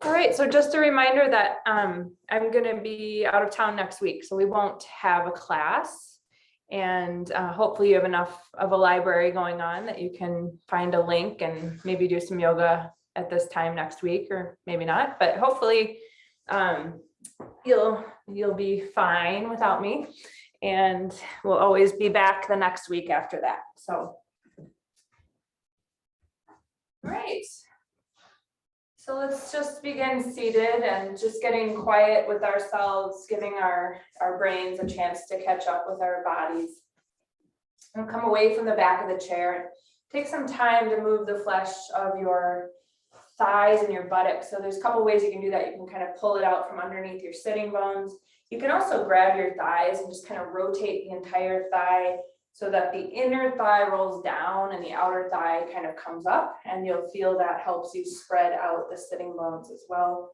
All right, so just a reminder that I'm going to be out of town next week, so we won't have a class. And hopefully you have enough of a library going on that you can find a link and maybe do some yoga at this time next week, or maybe not, but hopefully you'll be fine without me. And we'll always be back the next week after that. So, all right. So let's just begin seated and just getting quiet with ourselves, giving our brains a chance to catch up with our bodies. And come away from the back of the chair. Take some time to move the flesh of your thighs and your buttocks. So there's a couple ways you can do that. You can kind of pull it out from underneath your sitting bones. You can also grab your thighs and just kind of rotate the entire thigh so that the inner thigh rolls down and the outer thigh kind of comes up, and you'll feel that helps you spread out the sitting bones as well.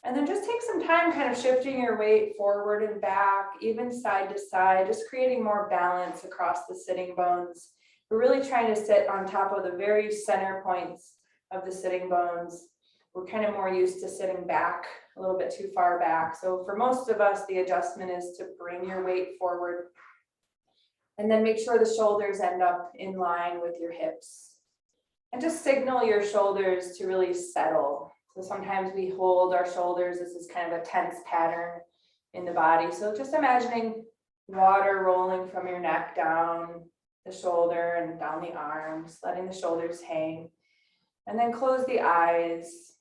And then just take some time kind of shifting your weight forward and back, even side to side, just creating more balance across the sitting bones. We're really trying to sit on top of the very center points of the sitting bones. We're kind of more used to sitting back a little bit too far back. So for most of us, the adjustment is to bring your weight forward. And then make sure the shoulders end up in line with your hips. And just signal your shoulders to really settle. So sometimes we hold our shoulders. This is kind of a tense pattern in the body. So just imagining water rolling from your neck down the shoulder and down the arms, letting the shoulders hang. And then close the eyes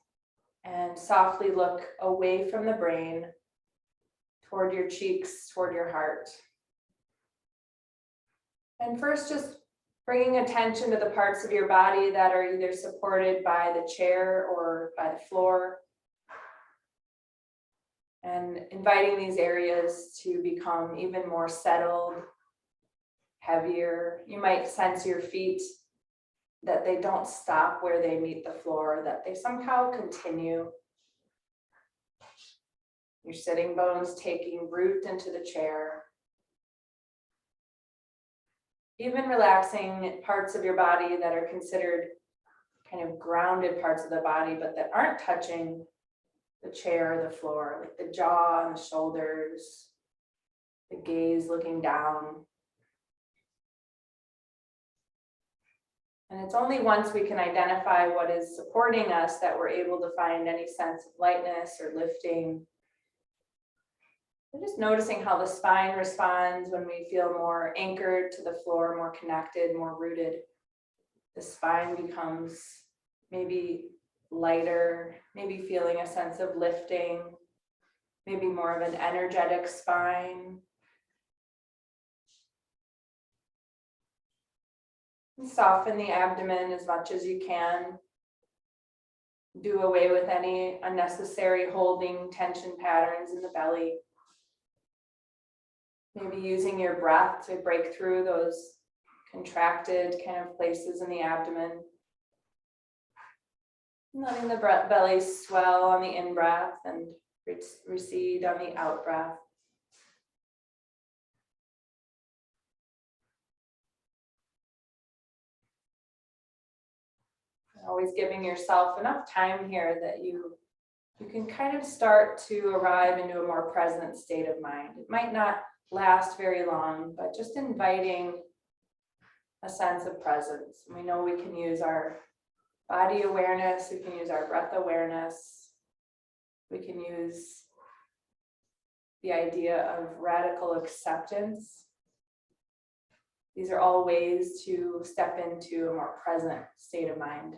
and softly look away from the brain toward your cheeks, toward your heart. And first, just bringing attention to the parts of your body that are either supported by the chair or by the floor. And inviting these areas to become even more settled, heavier. You might sense your feet, that they don't stop where they meet the floor, that they somehow continue. Your sitting bones taking root into the chair. Even relaxing parts of your body that are considered kind of grounded parts of the body, but that aren't touching the chair or the floor, like the jaw and the shoulders, the gaze looking down. And it's only once we can identify what is supporting us that we're able to find any sense of lightness or lifting. We're just noticing how the spine responds when we feel more anchored to the floor, more connected, more rooted. The spine becomes maybe lighter, maybe feeling a sense of lifting, maybe more of an energetic spine. And soften the abdomen as much as you can. Do away with any unnecessary holding tension patterns in the belly. Maybe using your breath to break through those contracted kind of places in the abdomen. Letting the belly swell on the in-breath and recede on the out-breath. Always giving yourself enough time here that you can kind of start to arrive into a more present state of mind. It might not last very long, but just inviting a sense of presence. We know we can use our body awareness, we can use our breath awareness, we can use the idea of radical acceptance. These are all ways to step into a more present state of mind.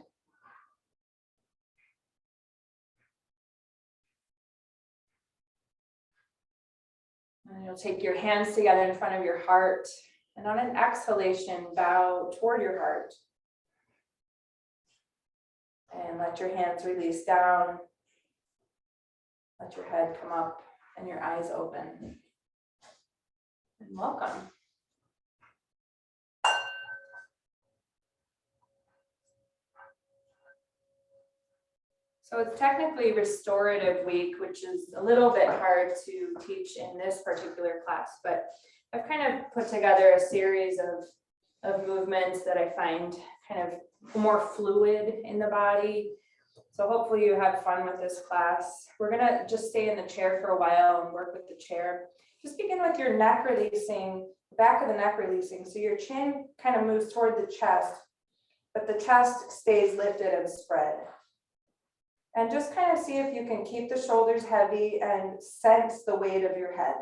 And you'll take your hands together in front of your heart, and on an exhalation, bow toward your heart. And let your hands release down. Let your head come up and your eyes open. And welcome. So it's technically restorative week, which is a little bit hard to teach in this particular class, but I've kind of put together a series of movements that I find kind of more fluid in the body. So hopefully you have fun with this class. We're gonna just stay in the chair for a while and work with the chair. Just begin with your neck releasing, back of the neck releasing. So your chin kind of moves toward the chest, but the chest stays lifted and spread. And just kind of see if you can keep the shoulders heavy and sense the weight of your head.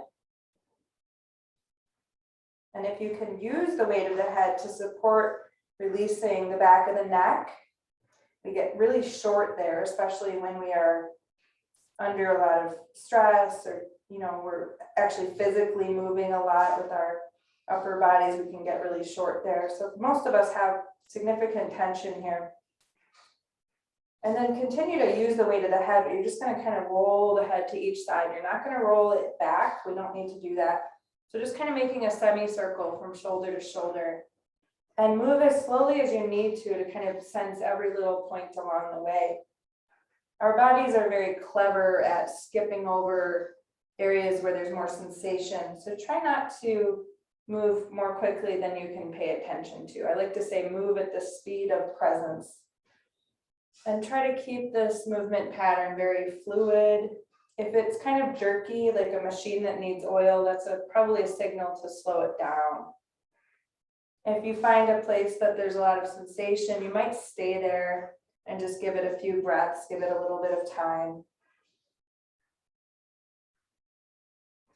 And if you can use the weight of the head to support releasing the back of the neck, we get really short there, especially when we are under a lot of stress or, we're actually physically moving a lot with our upper bodies, we can get really short there. So most of us have significant tension here. And then continue to use the weight of the head, but you're just going to kind of roll the head to each side. You're not going to roll it back. We don't need to do that. So just kind of making a semicircle from shoulder to shoulder. And move as slowly as you need to kind of sense every little point along the way. Our bodies are very clever at skipping over areas where there's more sensation. So try not to move more quickly than you can pay attention to. I like to say move at the speed of presence. And try to keep this movement pattern very fluid. If it's kind of jerky, like a machine that needs oil, that's probably a signal to slow it down. If you find a place that there's a lot of sensation, you might stay there and just give it a few breaths, give it a little bit of time.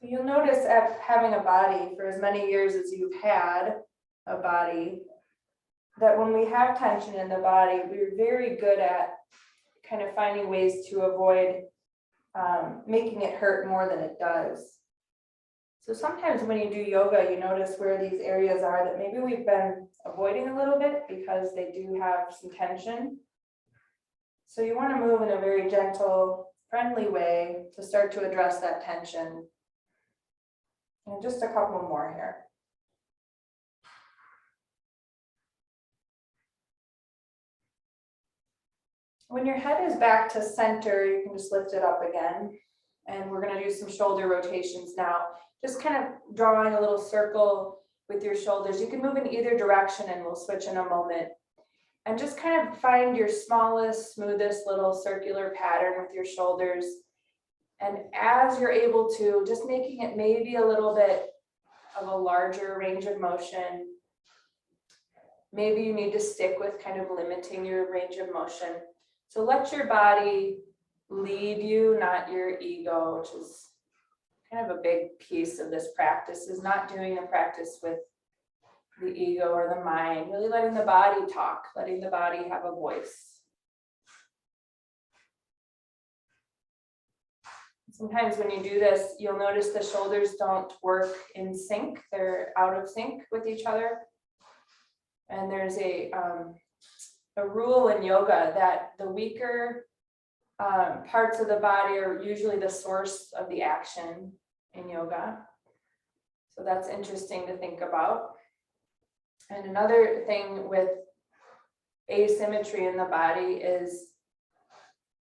You'll notice at having a body for as many years as you've had a body, that when we have tension in the body, we're very good at kind of finding ways to avoid making it hurt more than it does. So sometimes when you do yoga, you notice where these areas are that maybe we've been avoiding a little bit because they do have some tension. So you want to move in a very gentle, friendly way to start to address that tension. And just a couple more here. When your head is back to center, you can just lift it up again. And we're going to do some shoulder rotations now. Just kind of drawing a little circle with your shoulders. You can move in either direction and we'll switch in a moment. And just kind of find your smallest, smoothest little circular pattern with your shoulders. And as you're able to, just making it maybe a little bit of a larger range of motion. Maybe you need to stick with kind of limiting your range of motion. So let your body lead you, not your ego, which is kind of a big piece of this practice, is not doing the practice with the ego or the mind, really letting the body talk, letting the body have a voice. Sometimes when you do this, you'll notice the shoulders don't work in sync. They're out of sync with each other. And there's a rule in yoga that the weaker parts of the body are usually the source of the action in yoga. So that's interesting to think about. And another thing with asymmetry in the body is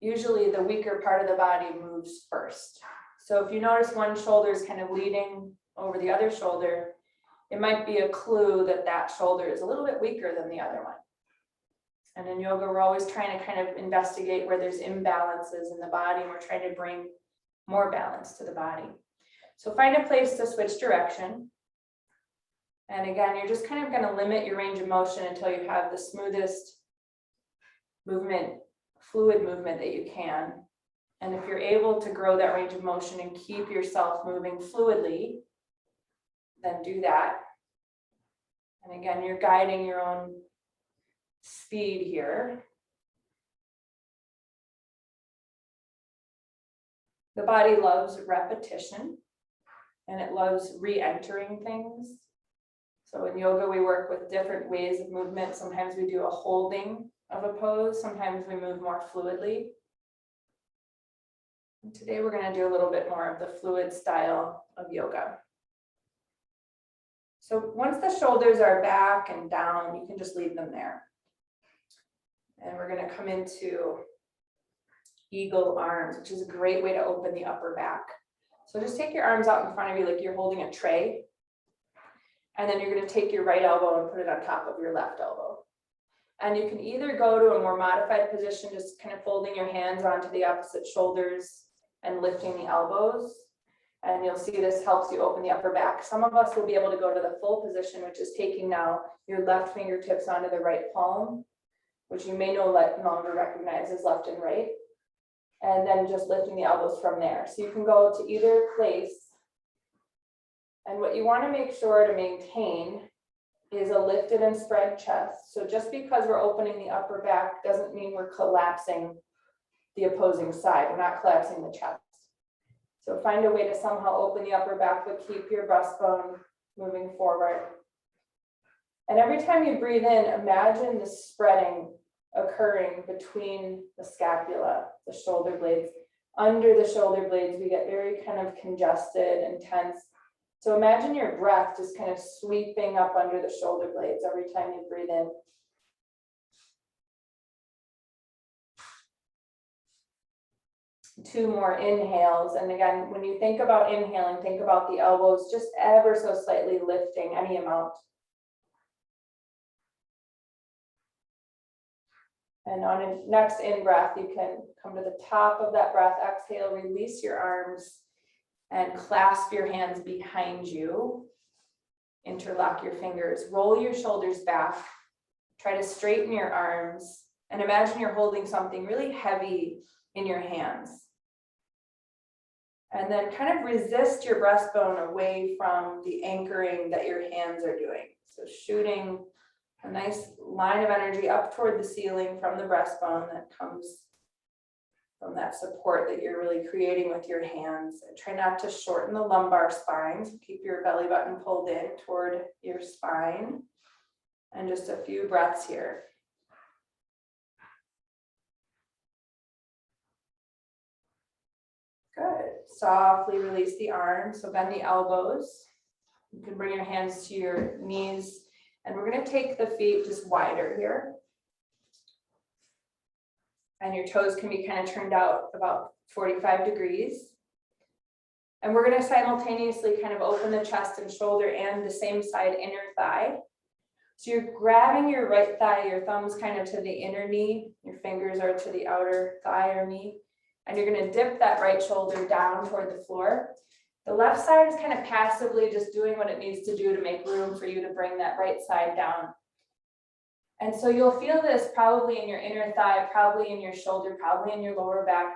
usually the weaker part of the body moves first. So if you notice one shoulder is kind of leading over the other shoulder, it might be a clue that that shoulder is a little bit weaker than the other one. And in yoga, we're always trying to kind of investigate where there's imbalances in the body, and we're trying to bring more balance to the body. So find a place to switch direction. And again, you're just kind of going to limit your range of motion until you have the smoothest movement, fluid movement that you can. And if you're able to grow that range of motion and keep yourself moving fluidly, then do that. And again, you're guiding your own speed here. The body loves repetition and it loves re-entering things. So in yoga, we work with different ways of movement. Sometimes we do a holding of a pose. Sometimes we move more fluidly. And today we're going to do a little bit more of the fluid style of yoga. So once the shoulders are back and down, you can just leave them there. And we're going to come into eagle arms, which is a great way to open the upper back. So just take your arms out in front of you like you're holding a tray. And then you're going to take your right elbow and put it on top of your left elbow. And you can either go to a more modified position, just kind of folding your hands onto the opposite shoulders and lifting the elbows. And you'll see this helps you open the upper back. Some of us will be able to go to the full position, which is taking now your left fingertips onto the right palm, which you may no longer recognize as left and right. And then just lifting the elbows from there. So you can go to either place. And what you want to make sure to maintain is a lifted and spread chest. So just because we're opening the upper back doesn't mean we're collapsing the opposing side. We're not collapsing the chest. So find a way to somehow open the upper back, but keep your breastbone moving forward. And every time you breathe in, imagine the spreading occurring between the scapula, the shoulder blades. Under the shoulder blades, we get very kind of congested and tense. So imagine your breath just kind of sweeping up under the shoulder blades every time you breathe in. Two more inhales. And again, when you think about inhaling, think about the elbows just ever so slightly lifting any amount. And on a next in-breath, you can come to the top of that breath, exhale, release your arms and clasp your hands behind you. Interlock your fingers, roll your shoulders back, try to straighten your arms, and imagine you're holding something really heavy in your hands. And then kind of resist your breastbone away from the anchoring that your hands are doing. So shooting a nice line of energy up toward the ceiling from the breastbone that comes from that support that you're really creating with your hands. And try not to shorten the lumbar spine. So keep your belly button pulled in toward your spine. And just a few breaths here. Good. Softly release the arms. So bend the elbows. You can bring your hands to your knees. And we're going to take the feet just wider here. And your toes can be kind of turned out about 45 degrees. And we're going to simultaneously kind of open the chest and shoulder and the same side inner thigh. So you're grabbing your right thigh, your thumbs kind of to the inner knee, your fingers are to the outer thigh or knee. And you're going to dip that right shoulder down toward the floor. The left side is kind of passively just doing what it needs to do to make room for you to bring that right side down. And so you'll feel this probably in your inner thigh, probably in your shoulder, probably in your lower back,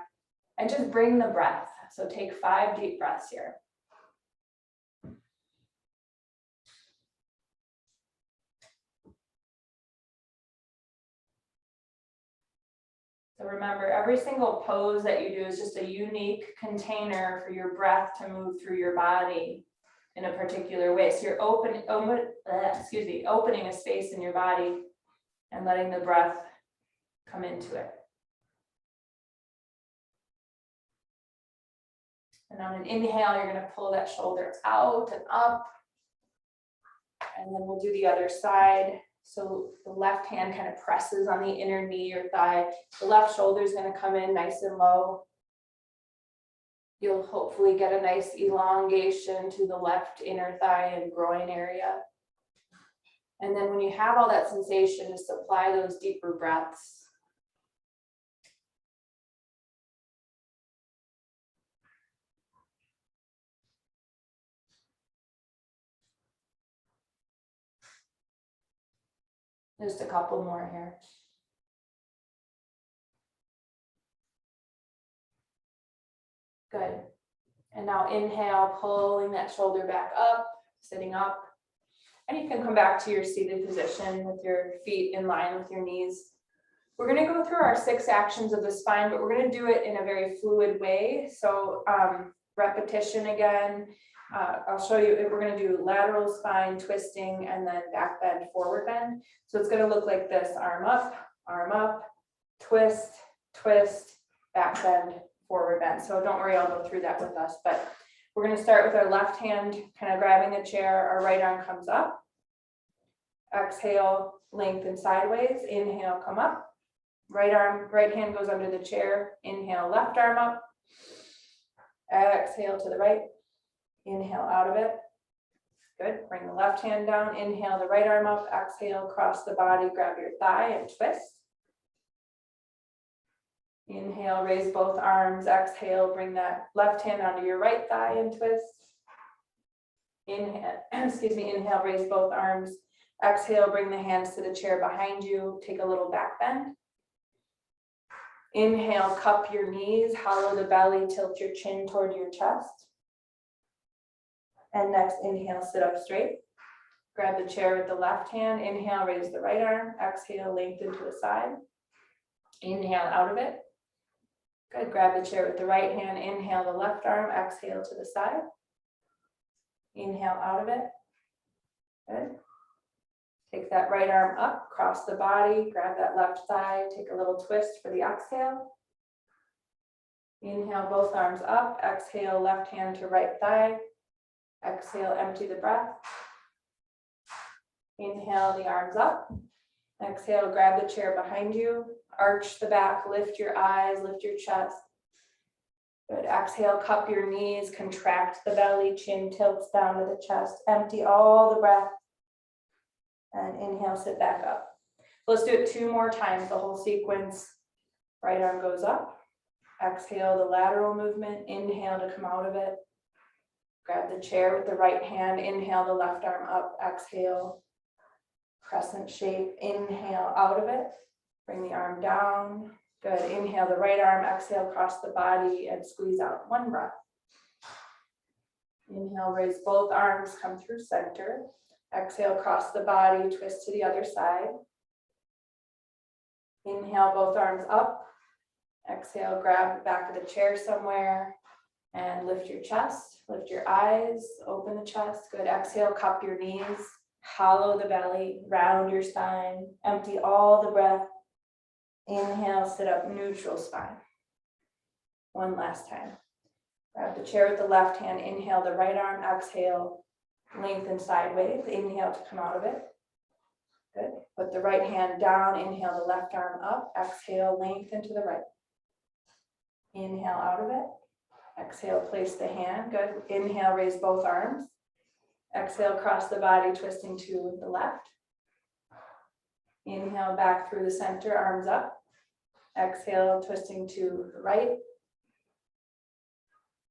and just bring the breath. So take 5 deep breaths here. So remember, every single pose that you do is just a unique container for your breath to move through your body in a particular way. So you're opening a space in your body and letting the breath come into it. And on an inhale, you're going to pull that shoulder out and up. And then we'll do the other side. So the left hand kind of presses on the inner knee or thigh. The left shoulder is going to come in nice and low. You'll hopefully get a nice elongation to the left inner thigh and groin area. And then when you have all that sensation, just apply those deeper breaths. Just a couple more here. Good. And now inhale, pulling that shoulder back up, sitting up. And you can come back to your seated position with your feet in line with your knees. We're going to go through our 6 actions of the spine, but we're going to do it in a very fluid way. So repetition again. I'll show you, we're going to do lateral spine twisting and then back bend, forward bend. So it's going to look like this: arm up, twist, twist, back bend, forward bend. So don't worry, I'll go through that with us, but we're going to start with our left hand kind of grabbing the chair. Our right arm comes up. Exhale, lengthen sideways. Inhale, come up. Right hand goes under the chair. Inhale, left arm up. Exhale to the right. Inhale out of it. Good, bring the left hand down, inhale the right arm up, exhale, cross the body, grab your thigh and twist. Inhale, raise both arms, exhale, bring that left hand onto your right thigh and twist. Inhale, inhale, raise both arms, exhale, bring the hands to the chair behind you, take a little back bend. Inhale, cup your knees, hollow the belly, tilt your chin toward your chest. And next, inhale, sit up straight. Grab the chair with the left hand, inhale, raise the right arm, exhale, lengthen to the side. Inhale out of it. Good, grab the chair with the right hand, inhale the left arm, exhale to the side. Inhale out of it. Good. Take that right arm up, cross the body, grab that left thigh, take a little twist for the exhale. Inhale, both arms up, exhale, left hand to right thigh. Exhale, empty the breath. Inhale, the arms up. Exhale, grab the chair behind you, arch the back, lift your eyes, lift your chest. Good, exhale, cup your knees, contract the belly, chin tilts down to the chest, empty all the breath. And inhale, sit back up. Let's do it 2 more times, the whole sequence. Right arm goes up. Exhale, the lateral movement, inhale to come out of it. Grab the chair with the right hand, inhale the left arm up, exhale. Crescent shape, inhale out of it. Bring the arm down. Good, inhale the right arm, exhale, cross the body and squeeze out 1 breath. Inhale, raise both arms, come through center. Exhale, cross the body, twist to the other side. Inhale, both arms up. Exhale, grab the back of the chair somewhere and lift your chest, lift your eyes, open the chest. Good, exhale, cup your knees, hollow the belly, round your spine, empty all the breath. Inhale, sit up, neutral spine. 1 last time. Grab the chair with the left hand, inhale the right arm, exhale, lengthen sideways, inhale to come out of it. Good, put the right hand down, inhale the left arm up, exhale, lengthen to the right. Inhale out of it. Exhale, place the hand, good. Inhale, raise both arms. Exhale, cross the body, twisting to the left. Inhale, back through the center, arms up. Exhale, twisting to the right.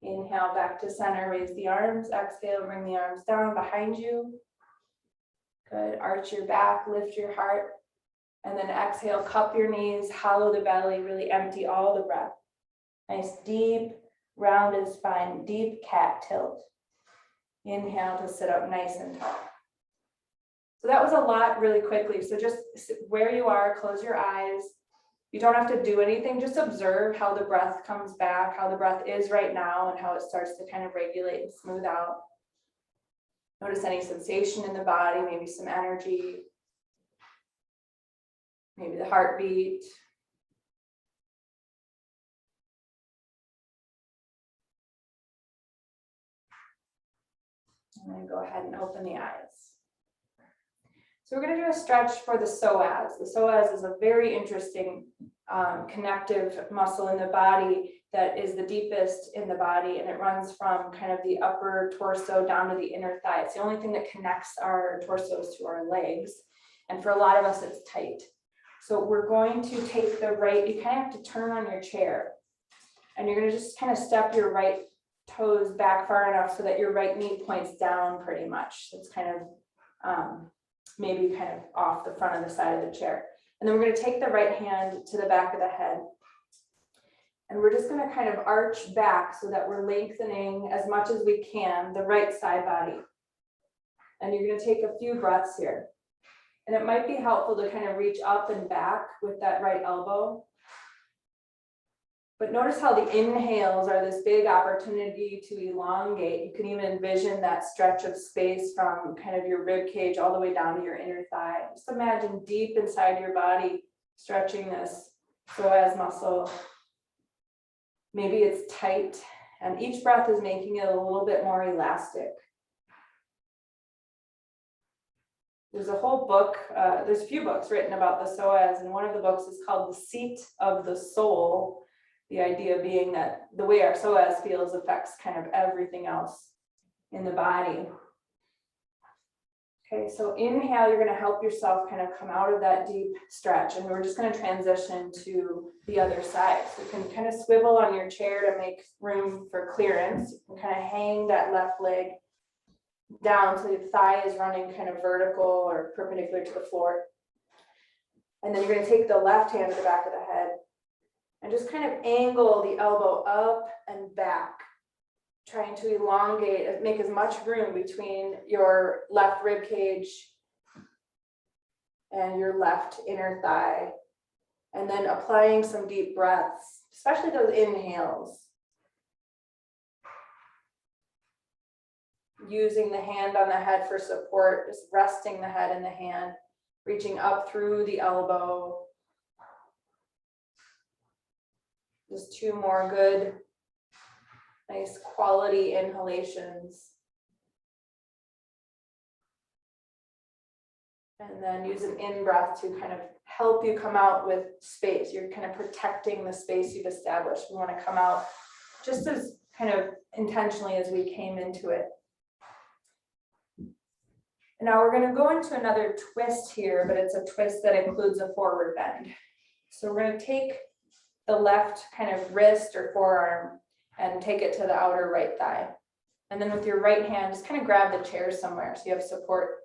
Inhale, back to center, raise the arms. Exhale, bring the arms down behind you. Good, arch your back, lift your heart. And then exhale, cup your knees, hollow the belly, really empty all the breath. Nice deep, rounded spine, deep cat tilt. Inhale to sit up nice and tall. So that was a lot really quickly. So just where you are, close your eyes. You don't have to do anything, just observe how the breath comes back, how the breath is right now, and how it starts to kind of regulate and smooth out. Notice any sensation in the body, maybe some energy, maybe the heartbeat. And then go ahead and open the eyes. So we're going to do a stretch for the psoas. The psoas is a very interesting connective muscle in the body that is the deepest in the body, and it runs from kind of the upper torso down to the inner thigh. It's the only thing that connects our torsos to our legs, and for a lot of us it's tight. So we're going to take the right, you kind of have to turn on your chair, and you're going to just kind of step your right toes back far enough so that your right knee points down pretty much. It's kind of maybe kind of off the front of the side of the chair. And then we're going to take the right hand to the back of the head. And we're just going to kind of arch back so that we're lengthening as much as we can the right side body. And you're going to take a few breaths here. And it might be helpful to kind of reach up and back with that right elbow. But notice how the inhales are this big opportunity to elongate. You can even envision that stretch of space from kind of your rib cage all the way down to your inner thigh. Just imagine deep inside your body, stretching this psoas muscle. Maybe it's tight, and each breath is making it a little bit more elastic. There's a whole book, there's a few books written about the psoas, and one of the books is called The Seat of the Soul. The idea being that the way our psoas feels affects kind of everything else in the body. Okay, so inhale, you're gonna help yourself kind of come out of that deep stretch, and we're just gonna transition to the other side. So you can kind of swivel on your chair to make room for clearance. You can kind of hang that left leg down so the thigh is running kind of vertical or perpendicular to the floor. And then you're gonna take the left hand to the back of the head and just kind of angle the elbow up and back, trying to elongate, make as much room between your left rib cage and your left inner thigh. And then applying some deep breaths, especially those inhales. Using the hand on the head for support, just resting the head in the hand, reaching up through the elbow. Just 2 more good, nice quality inhalations. And then use an in-breath to kind of help you come out with space. You're kind of protecting the space you've established. We want to come out just as kind of intentionally as we came into it. Now we're going to go into another twist here, but it's a twist that includes a forward bend. So we're going to take the left kind of wrist or forearm and take it to the outer right thigh. And then with your right hand, just kind of grab the chair somewhere so you have support.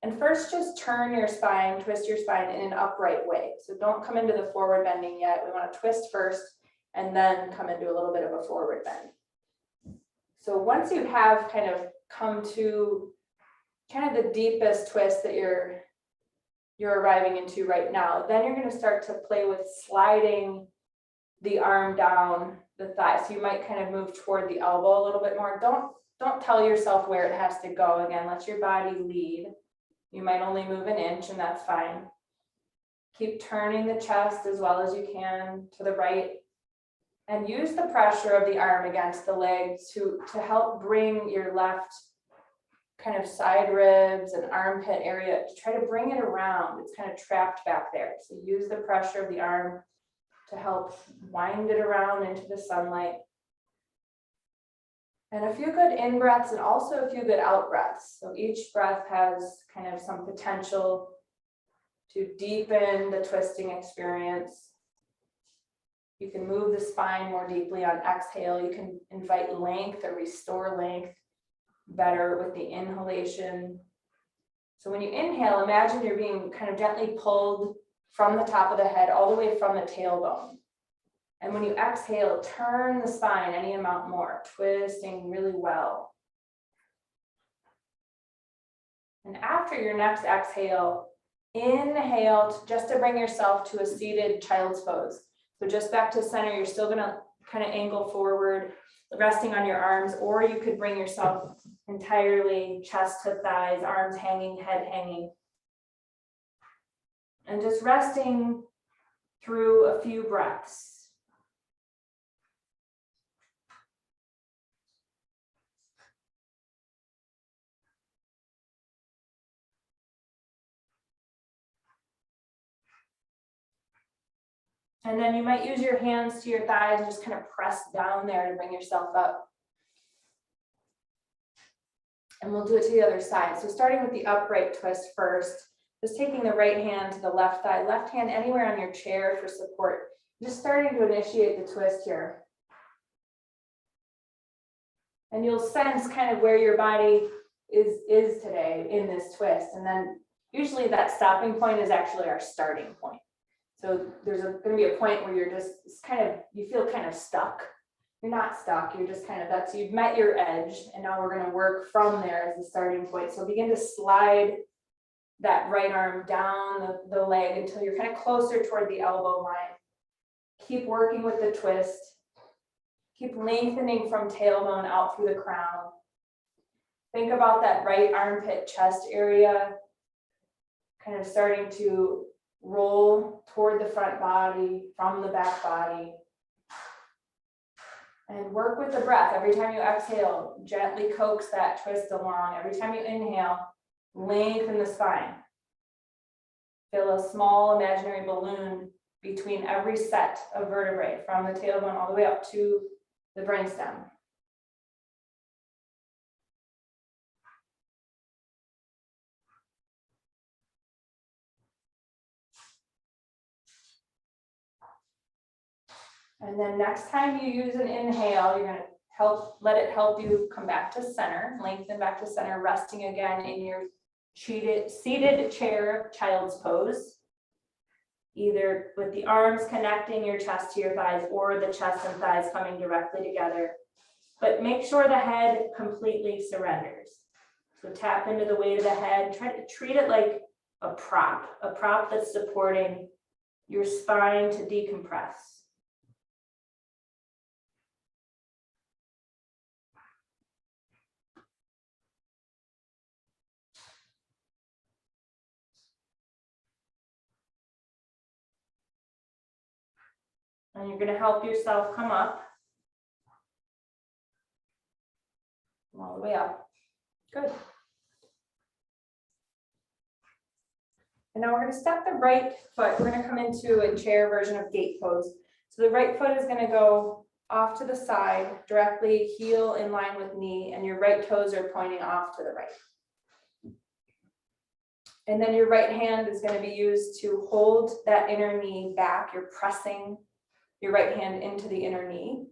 And first, just turn your spine, twist your spine in an upright way. So don't come into the forward bending yet. We want to twist first and then come into a little bit of a forward bend. So once you have kind of come to kind of the deepest twist that you're arriving into right now, then you're going to start to play with sliding the arm down the thigh. So you might kind of move toward the elbow a little bit more. Don't tell yourself where it has to go. Again, let your body lead. You might only move an inch, and that's fine. Keep turning the chest as well as you can to the right, and use the pressure of the arm against the legs to help bring your left kind of side ribs and armpit area, to try to bring it around. It's kind of trapped back there. So use the pressure of the arm to help wind it around into the sunlight. And a few good in breaths and also a few good out breaths. So each breath has kind of some potential to deepen the twisting experience. You can move the spine more deeply on exhale. You can invite length or restore length better with the inhalation. So when you inhale, imagine you're being kind of gently pulled from the top of the head all the way from the tailbone. And when you exhale, turn the spine any amount more, twisting really well. And after your next exhale, inhale just to bring yourself to a seated child's pose. So just back to center, you're still gonna kind of angle forward, resting on your arms, or you could bring yourself entirely chest to thighs, arms hanging, head hanging. And just resting through a few breaths. And then you might use your hands to your thighs and just kind of press down there to bring yourself up. And we'll do it to the other side. So starting with the upright twist first, just taking the right hand to the left thigh, left hand anywhere on your chair for support. Just starting to initiate the twist here. And you'll sense kind of where your body is today in this twist. And then usually that stopping point is actually our starting point. So there's going to be a point where you're just you feel kind of stuck. You're not stuck, you're just kind of, you've met your edge, and now we're going to work from there as the starting point. So begin to slide that right arm down the leg until you're kind of closer toward the elbow line. Keep working with the twist. Keep lengthening from tailbone out through the crown. Think about that right armpit chest area, kind of starting to roll toward the front body from the back body. And work with the breath. Every time you exhale, gently coax that twist along. Every time you inhale, lengthen the spine. Fill a small imaginary balloon between every set of vertebrae, from the tailbone all the way up to the brainstem. And then next time you use an inhale, you're gonna let it help you come back to center, lengthen back to center, resting again in your seated chair child's pose. Either with the arms connecting your chest to your thighs or the chest and thighs coming directly together. But make sure the head completely surrenders. So tap into the weight of the head, try to treat it like a prop that's supporting your spine to decompress. And you're going to help yourself come up. All the way up. Good. And now we're going to step the right foot. We're going to come into a chair version of gate pose. So the right foot is going to go off to the side, directly heel in line with knee, and your right toes are pointing off to the right. And then your right hand is going to be used to hold that inner knee back. You're pressing your right hand into the inner knee.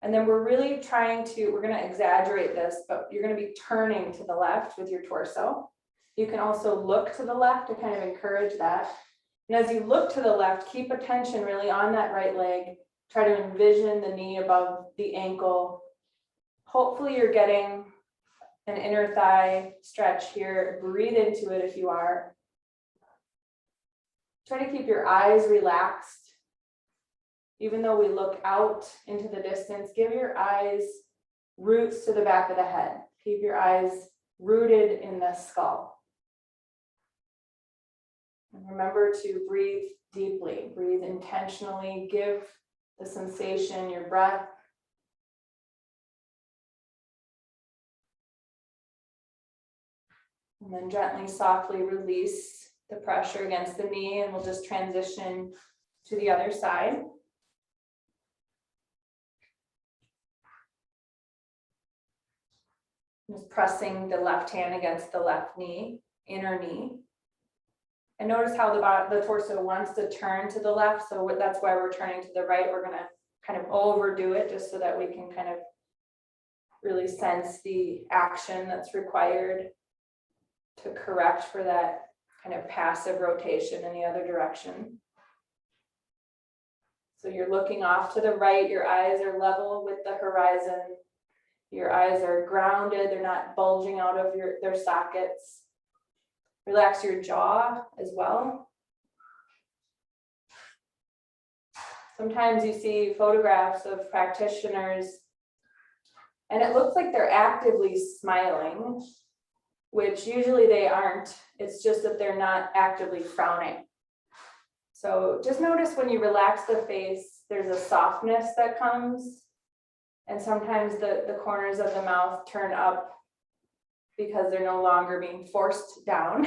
And then we're really we're going to exaggerate this, but you're going to be turning to the left with your torso. You can also look to the left to kind of encourage that. And as you look to the left, keep attention really on that right leg. Try to envision the knee above the ankle. Hopefully you're getting an inner thigh stretch here. Breathe into it if you are. Try to keep your eyes relaxed. Even though we look out into the distance, give your eyes roots to the back of the head. Keep your eyes rooted in the skull. And remember to breathe deeply, breathe intentionally, give the sensation, your breath. And then gently, softly release the pressure against the knee, and we'll just transition to the other side. Just pressing the left hand against the left knee, inner knee. And notice how the torso wants to turn to the left, so that's why we're turning to the right. We're gonna kind of overdo it just so that we can kind of really sense the action that's required to correct for that kind of passive rotation in the other direction. So you're looking off to the right, your eyes are level with the horizon. Your eyes are grounded, they're not bulging out of their sockets. Relax your jaw as well. Sometimes you see photographs of practitioners and it looks like they're actively smiling, which usually they aren't. It's just that they're not actively frowning. So just notice when you relax the face, there's a softness that comes. And sometimes the corners of the mouth turn up because they're no longer being forced down.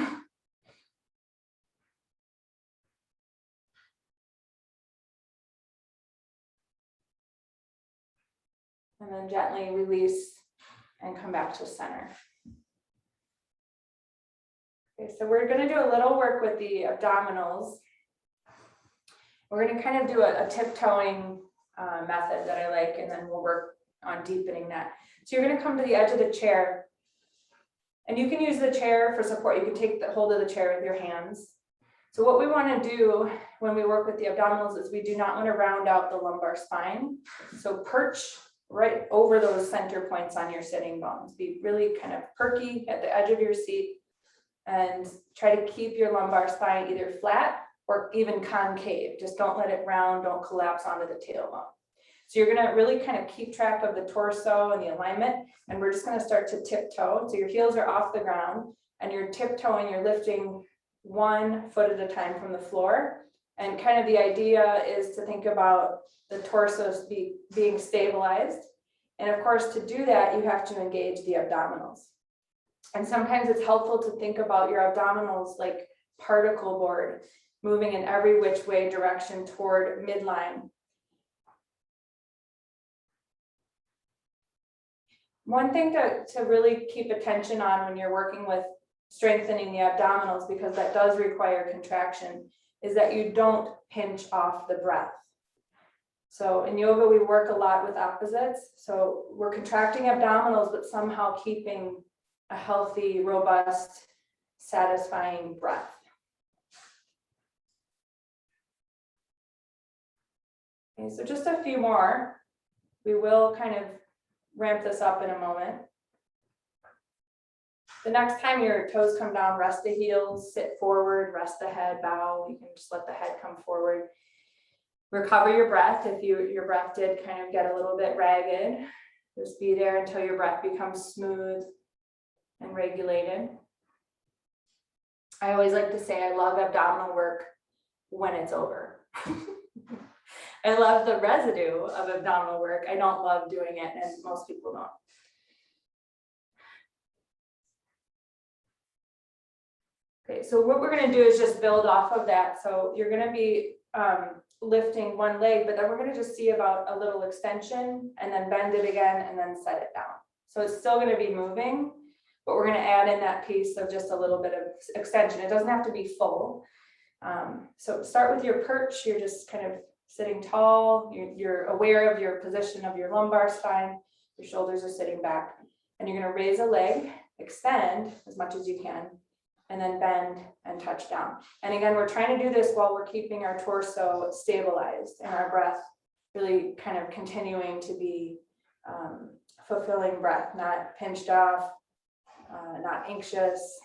And then gently release and come back to center. Okay, so we're going to do a little work with the abdominals. We're going to kind of do a tiptoeing method that I like, and then we'll work on deepening that. So you're going to come to the edge of the chair, and you can use the chair for support. You can take the hold of the chair with your hands. So what we want to do when we work with the abdominals is we do not want to round out the lumbar spine. So perch right over those center points on your sitting bones. Be really kind of perky at the edge of your seat and try to keep your lumbar spine either flat or even concave. Just don't let it round, don't collapse onto the tailbone. So you're gonna really kind of keep track of the torso and the alignment, and we're just gonna start to tiptoe. So your heels are off the ground and you're tiptoeing, you're lifting 1 foot at a time from the floor. And kind of the idea is to think about the torso being stabilized. And of course, to do that, you have to engage the abdominals. And sometimes it's helpful to think about your abdominals like particle board, moving in every which way direction toward midline. One thing to really keep attention on when you're working with strengthening the abdominals, because that does require contraction, is that you don't pinch off the breath. So in yoga, we work a lot with opposites. So we're contracting abdominals, but somehow keeping a healthy, robust, satisfying breath. Okay, so just a few more. We will kind of ramp this up in a moment. The next time your toes come down, rest the heels, sit forward, rest the head, bow. You can just let the head come forward. Recover your breath. If your breath did kind of get a little bit ragged, just be there until your breath becomes smooth and regulated. I always like to say I love abdominal work when it's over. I love the residue of abdominal work. I don't love doing it, and most people don't. Okay, so what we're going to do is just build off of that. So you're going to be lifting one leg, but then we're going to just see about a little extension and then bend it again and then set it down. So it's still going to be moving, but we're going to add in that piece of just a little bit of extension. It doesn't have to be full. So start with your perch. You're just kind of sitting tall. You're aware of your position of your lumbar spine. Your shoulders are sitting back, and you're going to raise a leg, extend as much as you can, and then bend and touch down. And again, we're trying to do this while we're keeping our torso stabilized and our breath really kind of continuing to be fulfilling breath, not pinched off, not anxious.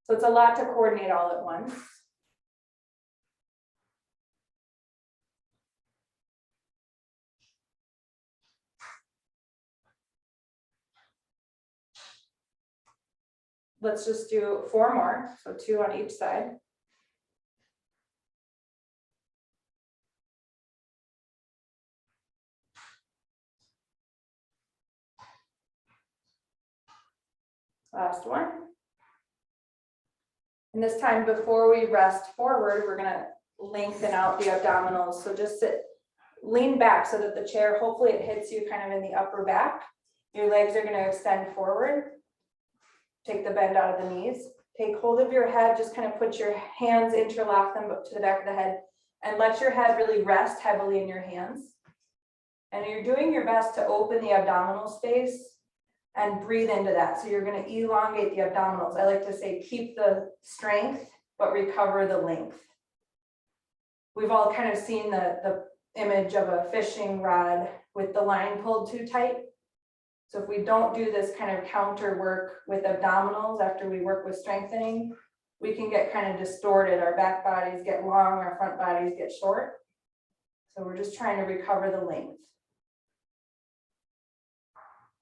So it's a lot to coordinate all at once. Let's just do 4 more, so 2 on each side. Last one. And this time, before we rest forward, we're going to lengthen out the abdominals. So just lean back so that the chair, hopefully it hits you kind of in the upper back. Your legs are going to extend forward. Take the bend out of the knees. Take hold of your head, just kind of put your hands, interlock them to the back of the head, and let your head really rest heavily in your hands. And you're doing your best to open the abdominal space and breathe into that. So you're going to elongate the abdominals. I like to say keep the strength, but recover the length. We've all kind of seen the image of a fishing rod with the line pulled too tight. So if we don't do this kind of counter work with abdominals after we work with strengthening, we can get kind of distorted. Our back bodies get long, our front bodies get short. So we're just trying to recover the length.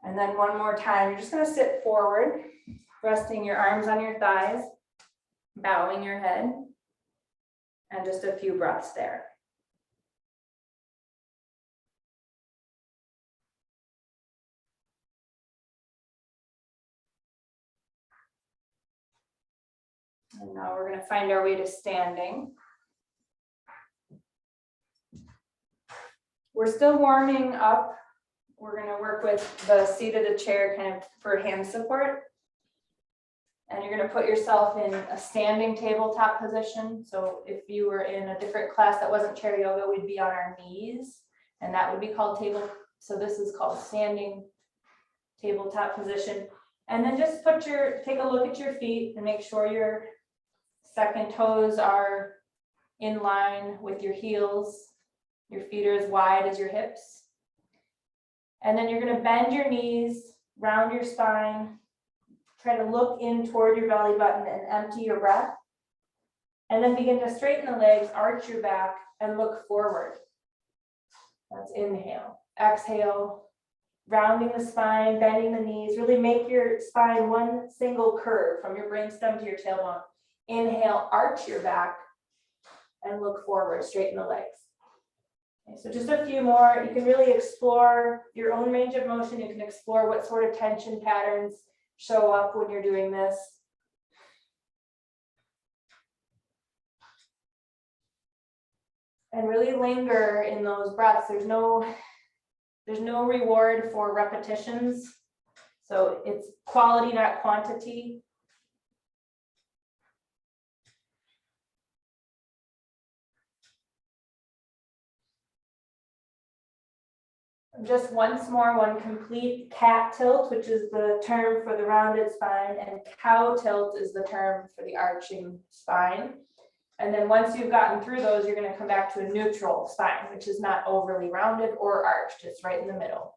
And then one more time, you're just going to sit forward, resting your arms on your thighs, bowing your head, and just a few breaths there. And now we're going to find our way to standing. We're still warming up. We're going to work with the seat of the chair kind of for hand support. And you're going to put yourself in a standing tabletop position. So if you were in a different class that wasn't chair yoga, we'd be on our knees, and that would be called table. So this is called standing tabletop position. And then just take a look at your feet and make sure your second toes are in line with your heels. Your feet are as wide as your hips. And then you're going to bend your knees, round your spine, try to look in toward your belly button and empty your breath. And then begin to straighten the legs, arch your back, and look forward. That's inhale. Exhale, rounding the spine, bending the knees. Really make your spine one single curve from your brainstem to your tailbone. Inhale, arch your back, and look forward, straighten the legs. Okay, so just a few more. You can really explore your own range of motion. You can explore what sort of tension patterns show up when you're doing this. And really linger in those breaths. There's no reward for repetitions. So it's quality, not quantity. Just once more, one complete cat tilt, which is the term for the rounded spine, and cow tilt is the term for the arching spine. And then once you've gotten through those, you're going to come back to a neutral spine, which is not overly rounded or arched. It's right in the middle.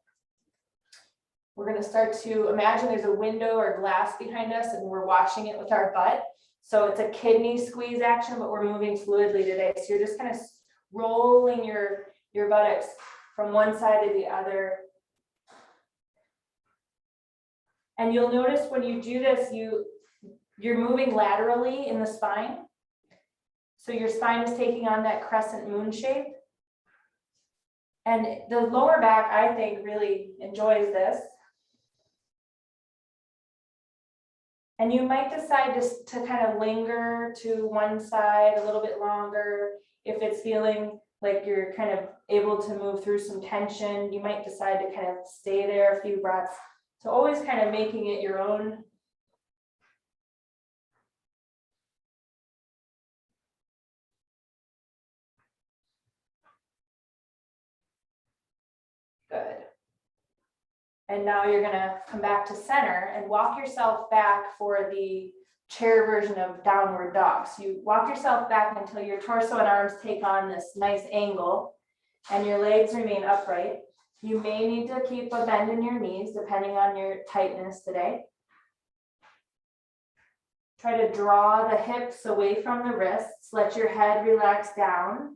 We're going to start to imagine there's a window or glass behind us and we're washing it with our butt. So it's a kidney squeeze action, but we're moving fluidly today. So you're just kind of rolling your buttocks from one side to the other. And you'll notice when you do this, you're moving laterally in the spine. So your spine is taking on that crescent moon shape. And the lower back, I think, really enjoys this. And you might decide to kind of linger to one side a little bit longer. If it's feeling like you're kind of able to move through some tension, you might decide to kind of stay there a few breaths. So always kind of making it your own. Good. And now you're gonna come back to center and walk yourself back for the chair version of downward dog. So you walk yourself back until your torso and arms take on this nice angle and your legs remain upright. You may need to keep a bend in your knees depending on your tightness today. Try to draw the hips away from the wrists. Let your head relax down.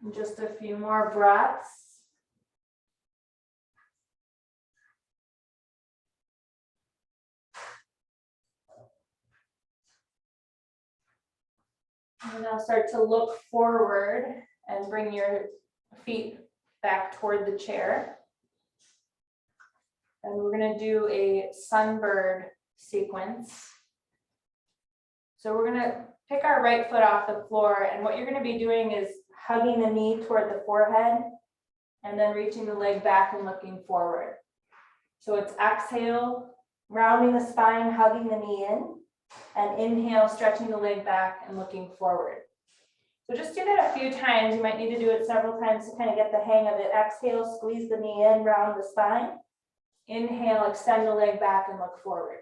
And just a few more breaths. And now start to look forward and bring your feet back toward the chair. And we're going to do a sunbird sequence. So we're going to pick our right foot off the floor, and what you're going to be doing is hugging the knee toward the forehead and then reaching the leg back and looking forward. So it's exhale, rounding the spine, hugging the knee in, and inhale, stretching the leg back and looking forward. So just do that a few times. You might need to do it several times to kind of get the hang of it. Exhale, squeeze the knee in, round the spine. Inhale, extend the leg back and look forward.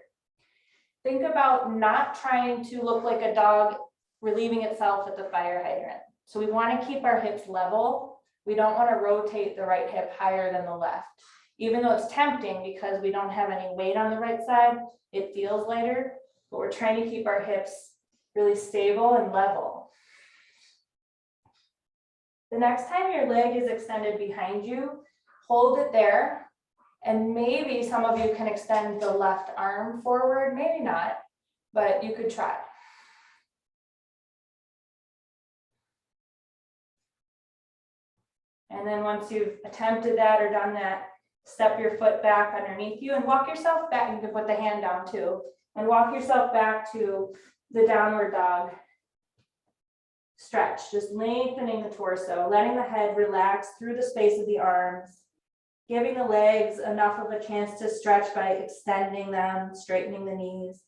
Think about not trying to look like a dog relieving itself at the fire hydrant. So we want to keep our hips level. We don't want to rotate the right hip higher than the left. Even though it's tempting because we don't have any weight on the right side, it feels lighter, but we're trying to keep our hips really stable and level. The next time your leg is extended behind you, hold it there. And maybe some of you can extend the left arm forward, maybe not, but you could try. And then once you've attempted that or done that, step your foot back underneath you and walk yourself back. You can put the hand down too, and walk yourself back to the downward dog stretch, just lengthening the torso, letting the head relax through the space of the arms, giving the legs enough of a chance to stretch by extending them, straightening the knees.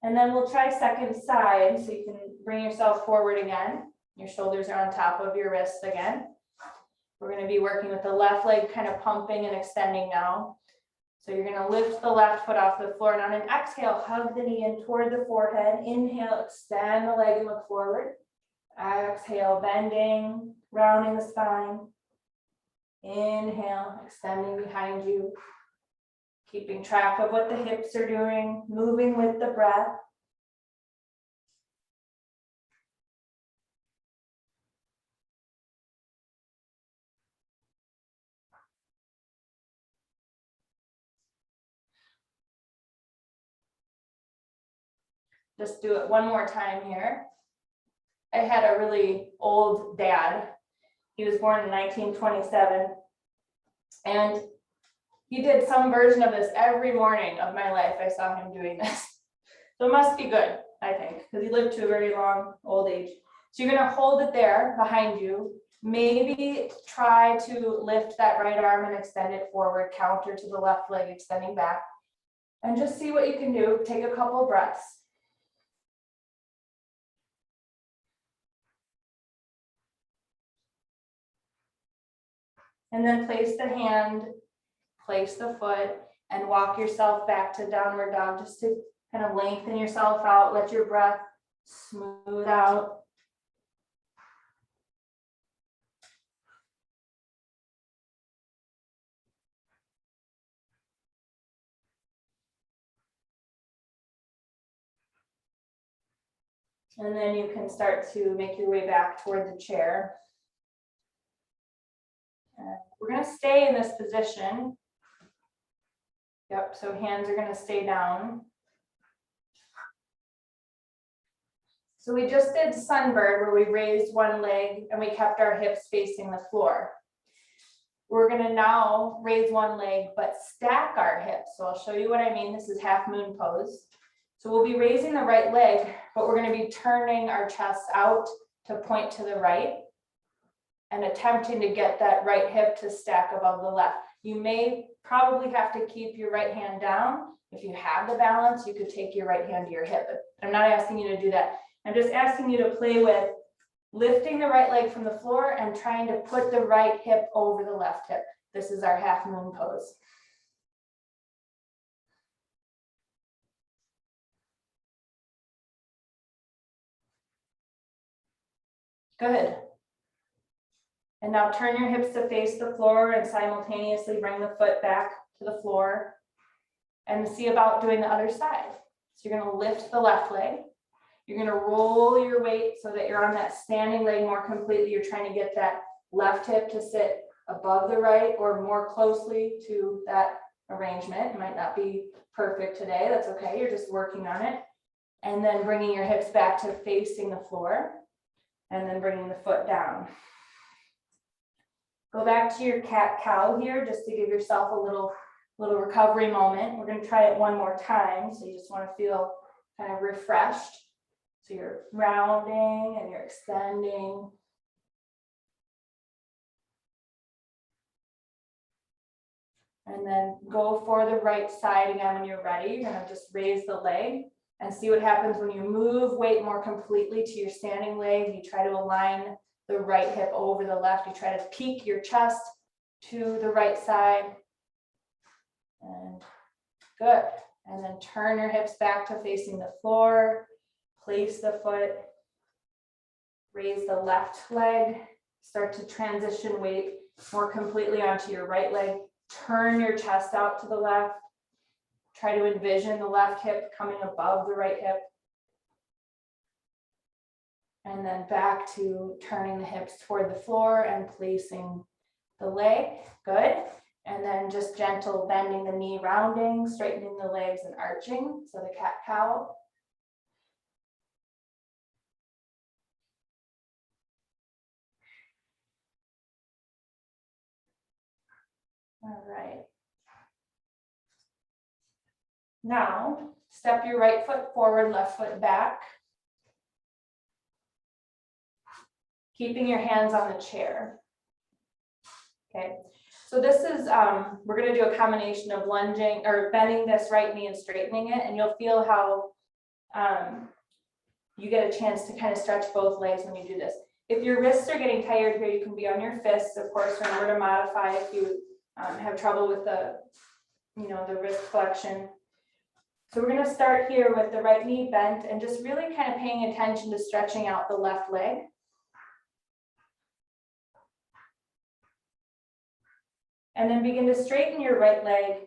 And then we'll try second side, so you can bring yourself forward again. Your shoulders are on top of your wrists again. We're going to be working with the left leg kind of pumping and extending now. So you're going to lift the left foot off the floor, and on an exhale, hug the knee in toward the forehead. Inhale, extend the leg and look forward. Exhale, bending, rounding the spine. Inhale, extending behind you. Keeping track of what the hips are doing, moving with the breath. Just do it one more time here. I had a really old dad. He was born in 1927. And he did some version of this every morning of my life. I saw him doing this. So it must be good, I think, because he lived to a very long old age. So you're gonna hold it there behind you. Maybe try to lift that right arm and extend it forward, counter to the left leg extending back. And just see what you can do. Take a couple breaths. And then place the hand, place the foot, and walk yourself back to downward dog, just to kind of lengthen yourself out, let your breath smooth out. And then you can start to make your way back toward the chair. We're gonna stay in this position. Yep, so hands are gonna stay down. So we just did sunbird where we raised one leg and we kept our hips facing the floor. We're gonna now raise one leg, but stack our hips. So I'll show you what I mean. This is half moon pose. So we'll be raising the right leg, but we're gonna be turning our chest out to point to the right and attempting to get that right hip to stack above the left. You may probably have to keep your right hand down. If you have the balance, you could take your right hand to your hip, but I'm not asking you to do that. I'm just asking you to play with lifting the right leg from the floor and trying to put the right hip over the left hip. This is our half moon pose. Good. And now turn your hips to face the floor and simultaneously bring the foot back to the floor and see about doing the other side. So you're going to lift the left leg. You're going to roll your weight so that you're on that standing leg more completely. You're trying to get that left hip to sit above the right or more closely to that arrangement. It might not be perfect today. That's okay. You're just working on it. And then bringing your hips back to facing the floor and then bringing the foot down. Go back to your cat-cow here just to give yourself a little recovery moment. We're going to try it one more time. So you just want to feel kind of refreshed. So you're rounding and you're extending. And then go for the right side again when you're ready. You're going to just raise the leg and see what happens when you move weight more completely to your standing leg. You try to align the right hip over the left. You try to peek your chest to the right side. And good. And then turn your hips back to facing the floor. Place the foot. Raise the left leg. Start to transition weight more completely onto your right leg. Turn your chest out to the left. Try to envision the left hip coming above the right hip. And then back to turning the hips toward the floor and placing the leg. Good. And then just gentle bending the knee, rounding, straightening the legs and arching. So the cat-cow. All right. Now, step your right foot forward, left foot back. Keeping your hands on the chair. Okay, so this is, we're going to do a combination of lunging or bending this right knee and straightening it, and you'll feel how you get a chance to kind of stretch both legs when you do this. If your wrists are getting tired here, you can be on your fists. Of course, remember to modify if you have trouble with the, the wrist flexion. So we're going to start here with the right knee bent and just really kind of paying attention to stretching out the left leg. And then begin to straighten your right leg,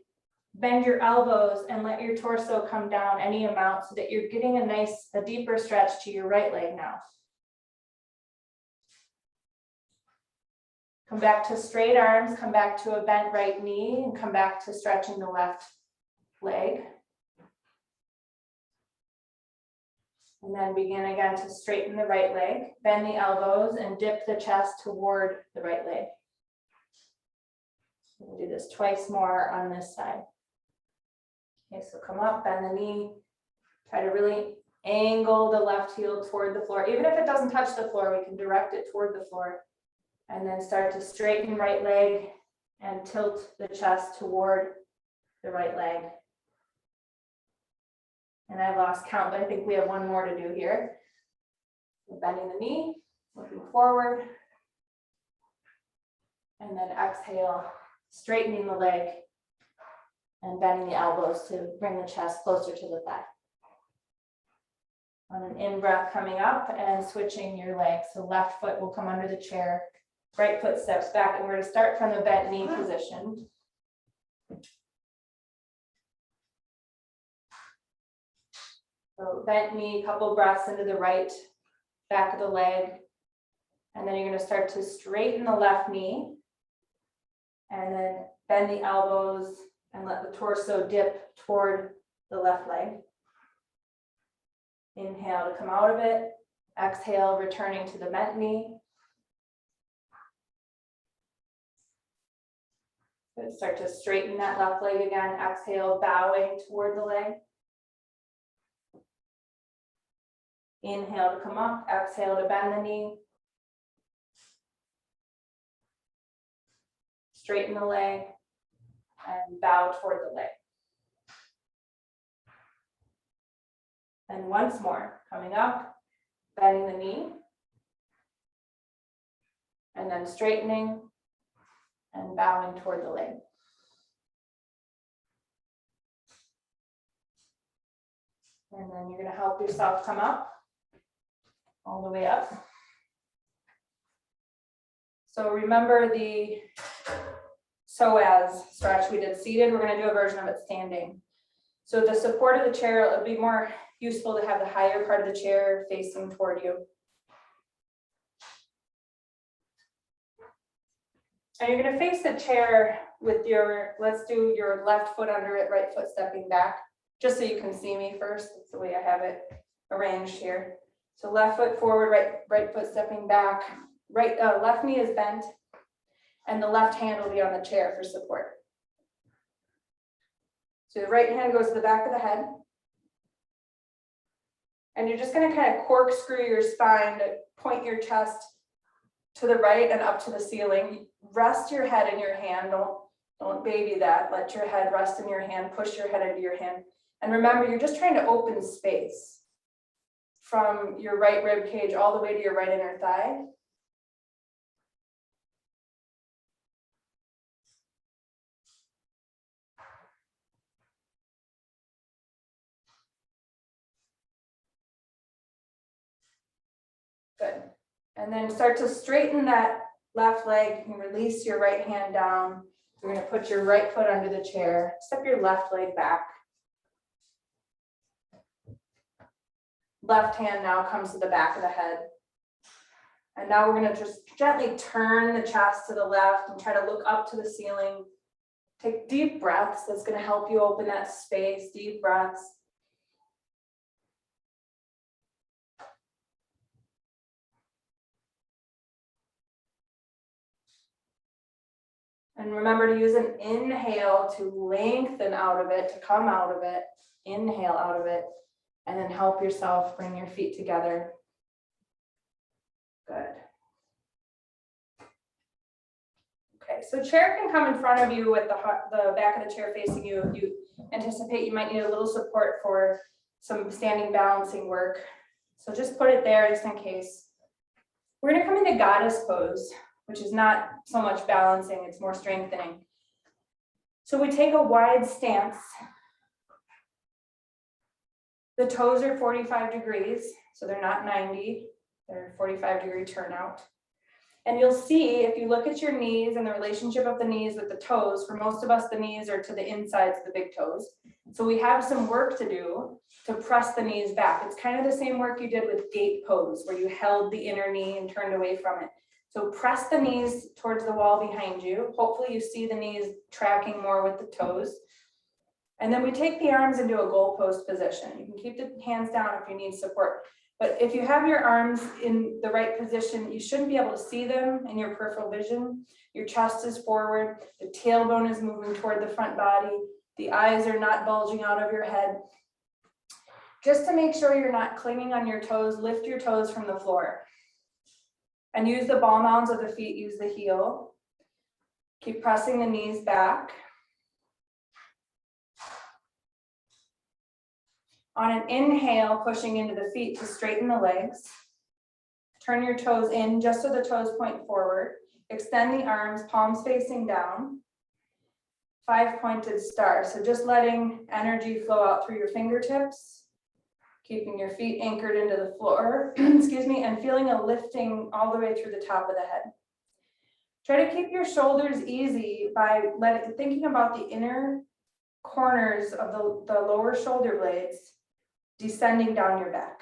bend your elbows and let your torso come down any amount so that you're getting a deeper stretch to your right leg now. Come back to straight arms, come back to a bent right knee, and come back to stretching the left leg. And then begin again to straighten the right leg, bend the elbows, and dip the chest toward the right leg. We'll do this twice more on this side. Okay, so come up, bend the knee, Try to really angle the left heel toward the floor. Even if it doesn't touch the floor, we can direct it toward the floor. And then start to straighten right leg and tilt the chest toward the right leg. And I lost count, but I think we have one more to do here. So bending the knee, looking forward. And then exhale, straightening the leg and bending the elbows to bring the chest closer to the thigh. On an in-breath coming up and switching your leg. So left foot will come under the chair, right foot steps back, and we're going to start from the bent knee position. So bent knee, couple breaths into the right back of the leg. And then you're going to start to straighten the left knee. And then bend the elbows and let the torso dip toward the left leg. Inhale to come out of it. Exhale, returning to the bent knee. Good. Start to straighten that left leg again. Exhale, bowing toward the leg. Inhale to come up. Exhale to bend the knee. Straighten the leg and bow toward the leg. And once more, coming up, bending the knee, and then straightening and bowing toward the leg. And then you're going to help yourself come up, all the way up. So remember the psoas stretch we did seated, we're going to do a version of it standing. So the support of the chair, it would be more useful to have the higher part of the chair facing toward you. And you're going to face the chair with your, let's do your left foot under it, right foot stepping back, just so you can see me first. That's the way I have it arranged here. So left foot forward, right foot stepping back, left knee is bent, and the left hand will be on the chair for support. So the right hand goes to the back of the head. And you're just going to kind of corkscrew your spine to point your chest to the right and up to the ceiling. Rest your head in your hand. Don't baby that. Let your head rest in your hand. Push your head into your hand. And remember, you're just trying to open space from your right rib cage all the way to your right inner thigh. Good. And then start to straighten that left leg and release your right hand down. You're going to put your right foot under the chair. Step your left leg back. Left hand now comes to the back of the head. And now we're going to just gently turn the chest to the left and try to look up to the ceiling. Take deep breaths. That's going to help you open that space. Deep breaths. And remember to use an inhale to lengthen out of it, to come out of it. Inhale out of it, and then help yourself bring your feet together. Good. Okay, so chair can come in front of you with the back of the chair facing you if you anticipate you might need a little support for some standing balancing work. So just put it there just in case. We're going to come into goddess pose, which is not so much balancing, it's more strengthening. So we take a wide stance. The toes are 45 degrees, so they're not 90, they're 45-degree turnout. And you'll see, if you look at your knees and the relationship of the knees with the toes, for most of us, the knees are to the insides of the big toes. So we have some work to do to press the knees back. It's kind of the same work you did with gate pose, where you held the inner knee and turned away from it. So press the knees towards the wall behind you. Hopefully you see the knees tracking more with the toes. And then we take the arms into a goalpost position. You can keep the hands down if you need support. But if you have your arms in the right position, you shouldn't be able to see them in your peripheral vision. Your chest is forward. The tailbone is moving toward the front body. The eyes are not bulging out of your head. Just to make sure you're not clinging on your toes, lift your toes from the floor. And use the ball mounds of the feet, use the heel. Keep pressing the knees back. On an inhale, pushing into the feet to straighten the legs. Turn your toes in just so the toes point forward. Extend the arms, palms facing down. 5-pointed star. So just letting energy flow out through your fingertips, keeping your feet anchored into the floor, excuse me, and feeling a lifting all the way through the top of the head. Try to keep your shoulders easy by thinking about the inner corners of the lower shoulder blades descending down your back.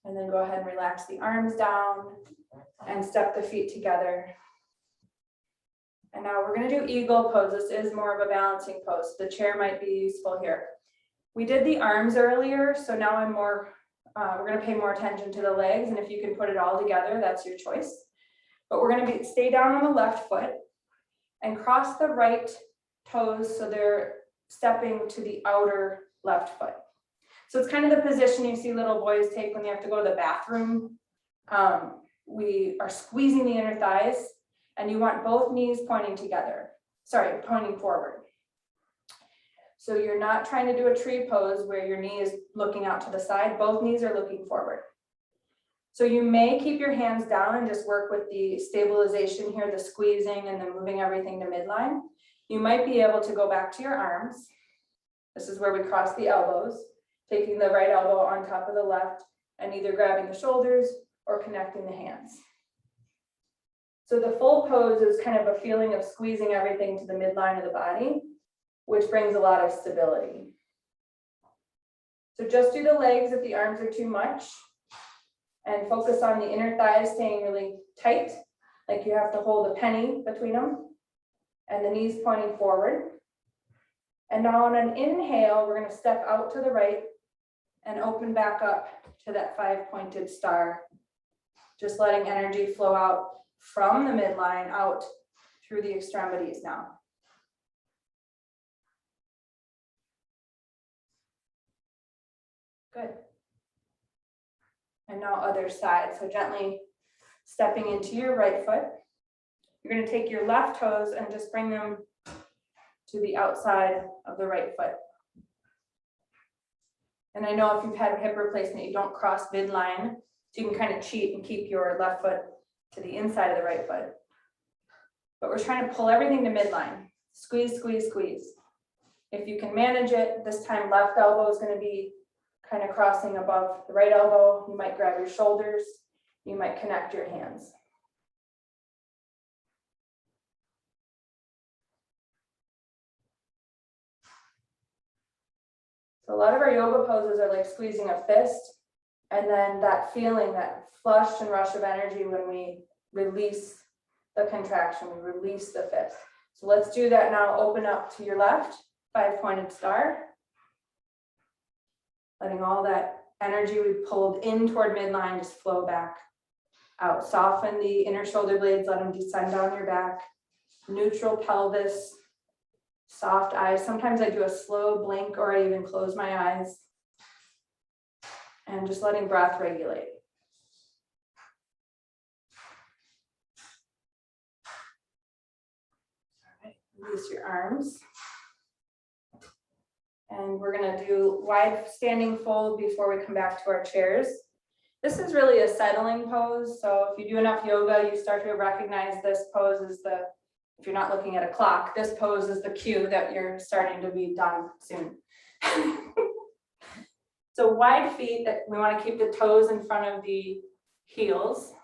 And then go ahead and relax the arms down and step the feet together. And now we're going to do eagle pose. This is more of a balancing pose. The chair might be useful here. We did the arms earlier, so now we're going to pay more attention to the legs, and if you can put it all together, that's your choice. But we're going to stay down on the left foot and cross the right toes so they're stepping to the outer left foot. So it's kind of the position you see little boys take when they have to go to the bathroom. We are squeezing the inner thighs, and you want both knees pointing forward. So you're not trying to do a tree pose where your knee is looking out to the side, both knees are looking forward. So you may keep your hands down and just work with the stabilization here, the squeezing and then moving everything to midline. You might be able to go back to your arms. This is where we cross the elbows, taking the right elbow on top of the left and either grabbing the shoulders or connecting the hands. So the full pose is kind of a feeling of squeezing everything to the midline of the body, which brings a lot of stability. So just do the legs if the arms are too much, and focus on the inner thighs staying really tight, like you have to hold a penny between them, and the knees pointing forward. And now on an inhale, we're going to step out to the right and open back up to that 5-pointed star, just letting energy flow out from the midline out through the extremities now. Good. And now other side. So gently stepping into your right foot. You're going to take your left toes and just bring them to the outside of the right foot. And I know if you've had a hip replacement, you don't cross midline, so you can kind of cheat and keep your left foot to the inside of the right foot. But we're trying to pull everything to midline. Squeeze, squeeze, squeeze. If you can manage it, this time left elbow is going to be kind of crossing above the right elbow. You might grab your shoulders. You might connect your hands. So a lot of our yoga poses are like squeezing a fist, and then that feeling, that flush and rush of energy when we release the contraction, we release the fist. So let's do that now. Open up to your left, 5-pointed star. Letting all that energy we pulled in toward midline just flow back out. Soften the inner shoulder blades, let them descend down your back. Neutral pelvis, soft eyes. Sometimes I do a slow blink or I even close my eyes. And just letting breath regulate. All right, release your arms. And we're going to do wide standing fold before we come back to our chairs. This is really a settling pose. So if you do enough yoga, you start to recognize this pose as if you're not looking at a clock, this pose is the cue that you're starting to be done soon. So wide feet, that we want to keep the toes in front of the heels.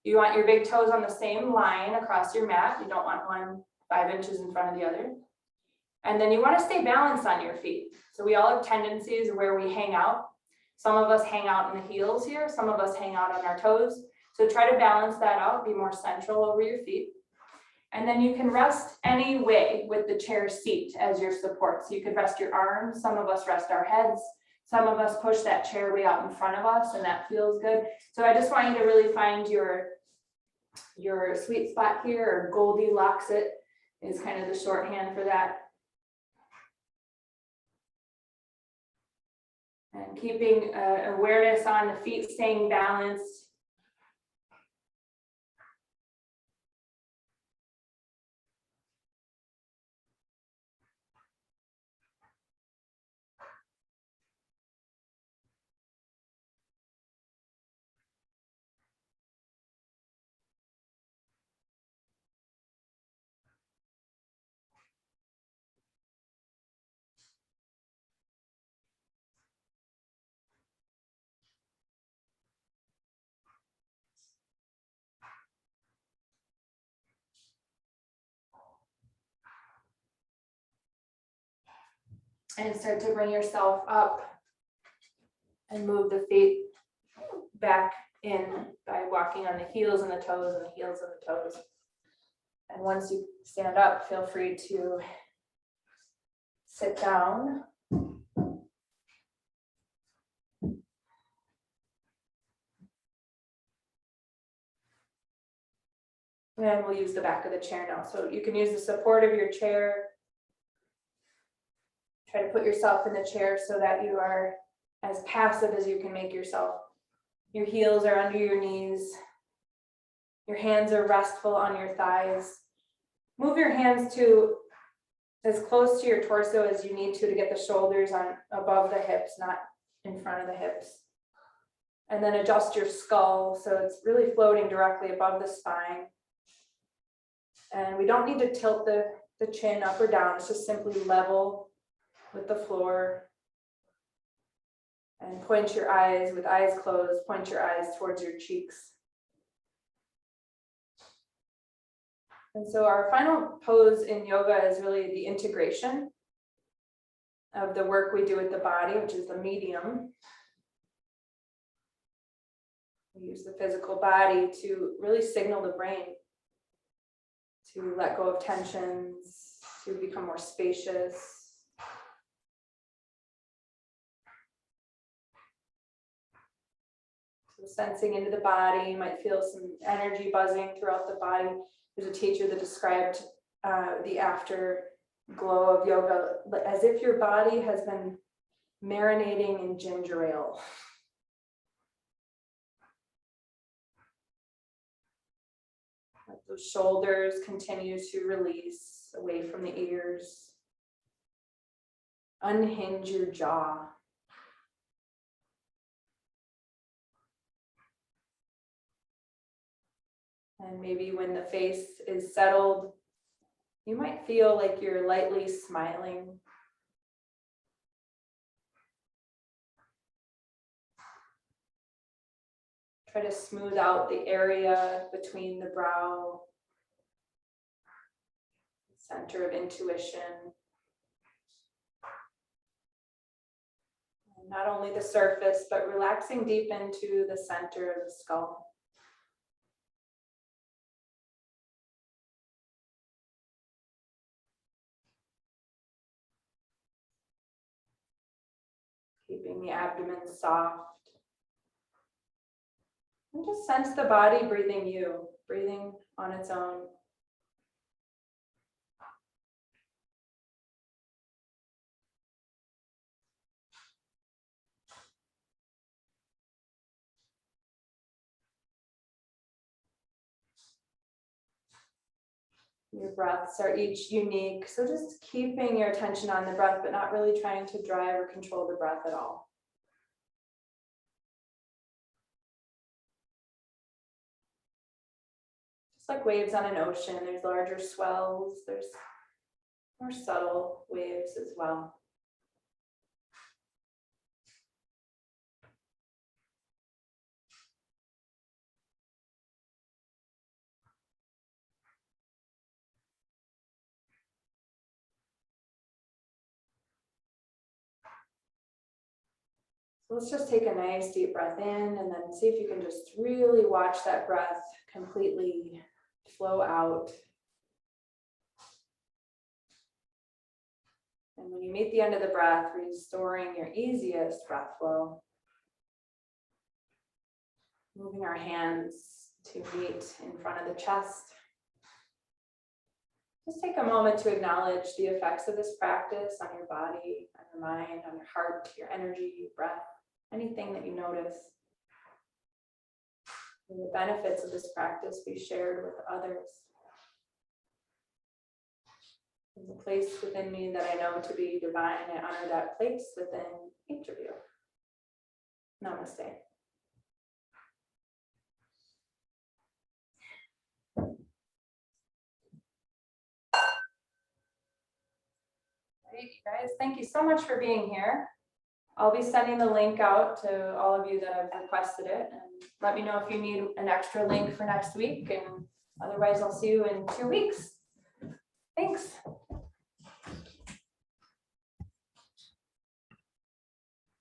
You want your big toes on the same line across your mat. You don't want one 5 inches in front of the other. And then you want to stay balanced on your feet. So we all have tendencies where we hang out. Some of us hang out in the heels here. Some of us hang out on our toes. So try to balance that out, be more central over your feet. And then you can rest any way with the chair seat as your support. So you could rest your arms. Some of us rest our heads. Some of us push that chair way out in front of us, and that feels good. So I just want you to really find your sweet spot here, or Goldilocks it. is kind of the shorthand for that. And keeping awareness on the feet, staying balanced. And start to bring yourself up and move the feet back in by walking on the heels and the toes and the heels and the toes. And once you stand up, feel free to sit down. And we'll use the back of the chair now. So you can use the support of your chair. Try to put yourself in the chair so that you are as passive as you can make yourself. Your heels are under your knees. Your hands are restful on your thighs. Move your hands to as close to your torso as you need to get the shoulders on above the hips, not in front of the hips. And then adjust your skull so it's really floating directly above the spine. And we don't need to tilt the chin up or down. It's just simply level with the floor. And point your eyes, with eyes closed, point your eyes towards your cheeks. And so our final pose in yoga is really the integration of the work we do with the body, which is the medium. We use the physical body to really signal the brain to let go of tensions, to become more spacious. So sensing into the body, you might feel some energy buzzing throughout the body. There's a teacher that described the afterglow of yoga as if your body has been marinating in ginger ale. Let those shoulders continue to release away from the ears. Unhinge your jaw. And maybe when the face is settled, you might feel like you're lightly smiling. Try to smooth out the area between the brow, center of intuition. And not only the surface, but relaxing deep into the center of the skull. Keeping the abdomen soft. And just sense the body breathing you, breathing on its own. Your breaths are each unique, so just keeping your attention on the breath, but not really trying to drive or control the breath at all. Just like waves on an ocean, there's larger swells, there's more subtle waves as well. So let's just take a nice deep breath in and then see if you can just really watch that breath completely flow out. And when you meet the end of the breath, restoring your easiest breath flow. Moving our hands to meet in front of the chest. just take a moment to acknowledge the effects of this practice on your body, on your mind, on your heart, your energy, your breath, anything that you notice. And the benefits of this practice be shared with others. There's a place within me that I know to be divine. I honor that place within each of you. Namaste. Great, you guys. Thank you so much for being here. I'll be sending the link out to all of you that have requested it, and let me know if you need an extra link for next week, and otherwise I'll see you in 2 weeks. Thanks.